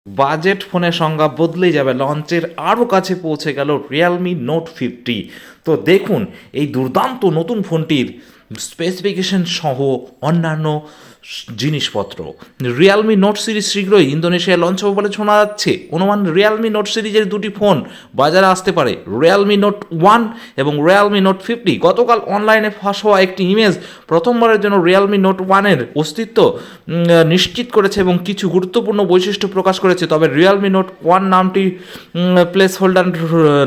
Budget ফোনের সংজ্ঞা বদলেই যাবে, লঞ্চের আরও কাছে পৌঁছে গেল রিয়েলমি নোট 50। তো দেখুন এই দুর্দান্ত নতুন ফোনটির স্পেসিফিকেশন সহ অন্যান্য জিনিসপত্র। রিয়েলমি নোট সিরিজ শীঘ্রই ইন্দোনেশিয়া লঞ্চ হবে বলে শোনা যাচ্ছে। অনুমান রিয়েলমি নোট সিরিজের দুটি ফোন বাজারে আসতে পারে, রিয়েলমি নোট 1 এবং রিয়েলমি নোট 50। গতকাল অনলাইনে ফাঁস হওয়া একটি ইমেজ প্রথমবারের জন্য রিয়েলমি নোট 1-এর অস্তিত্ব নিশ্চিত করেছে এবং কিছু গুরুত্বপূর্ণ বৈশিষ্ট্য প্রকাশ করেছে। তবে রিয়েলমি নোট 1 নামটি প্লেস হোল্ডার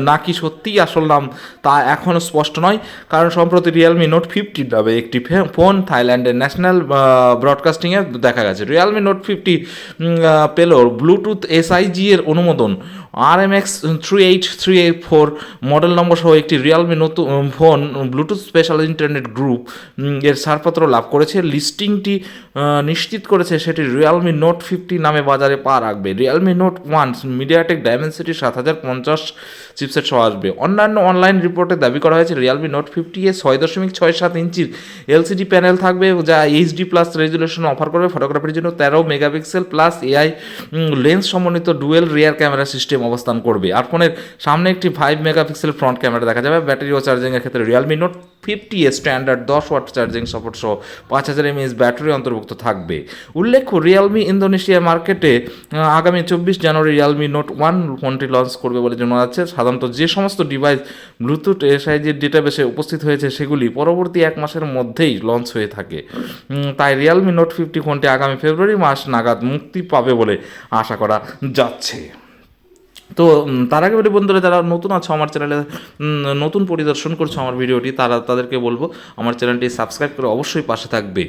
নাকি সত্যিই আসল নাম তা এখনও স্পষ্ট নয়, কারণ সম্প্রতি রিয়েলমি নোট 50 নামে একটি ফোন থাইল্যান্ডের ন্যাশনাল ব্রডকাস্টিংয়ে দেখা গেছে। রিয়েলমি নোট 50 পেল ব্লুটুথ এসআইজি এর অনুমোদন, RMX 38384 মডেল নম্বর সহ একটি রিয়েলমি নতুন phone Bluetooth special internet group এর ছাড়পত্র লাভ করেছে। লিস্টিংটি নিশ্চিত করেছে সেটি রিয়েলমি নোট 50 নামে বাজারে পা রাখবে। Realme note 1 MediaTek Dimensity 7050 chipset সহ আসবে। অন্যান্য অনলাইন রিপোর্টে দাবি করা হয়েছে রিয়েলমি নোট 50-এ 6.67 ইঞ্চির এলসিডি প্যানেল থাকবে, যা HD+ রেজুলেশন অফার করবে। ফটোগ্রাফির জন্য 13 মেগাপিক্সেল প্লাস AI লেন্স সমন্বিত ডুয়েল রিয়ার ক্যামেরা সিস্টেম অবস্থান করবে। আর ফোনের সামনে একটি 5 মেগাপিক্সেল ফ্রন্ট ক্যামেরা দেখা যাবে। ব্যাটারি ও চার্জিংয়ের ক্ষেত্রে রিয়েলমি নোট 50-এ স্ট্যান্ডার্ড 10 ওয়াট চার্জিং সাপোর্ট সহ 5000 mAh ব্যাটারি অন্তর্ভুক্ত থাকবে। উল্লেখ্য রিয়েলমি ইন্দোনেশিয়া মার্কেটে আগামী 24 জানুয়ারি রিয়েলমি নোট 1 ফোনটি লঞ্চ করবে বলে জানা যাচ্ছে। সাধারণত যে সমস্ত ডিভাইস ব্লুটুথ এসআইজির ডেটাবেসে উপস্থিত হয়েছে সেগুলি পরবর্তী 1 মাসের মধ্যেই লঞ্চ হয়ে থাকে। তাই রিয়েলমি নোট 50 ফোনটি আগামী ফেব্রুয়ারি মাস নাগাদ মুক্তি পাবে বলে আশা করা যাচ্ছে। তো তার আগে বলি বন্ধুরা, যারা নতুন আছে আমার চ্যানেলে, নতুন পরিদর্শন করছো আমার ভিডিওটি, তাদেরকে বলবো আমার চ্যানেলটি সাবস্ক্রাইব করে অবশ্যই পাশে থাকবে।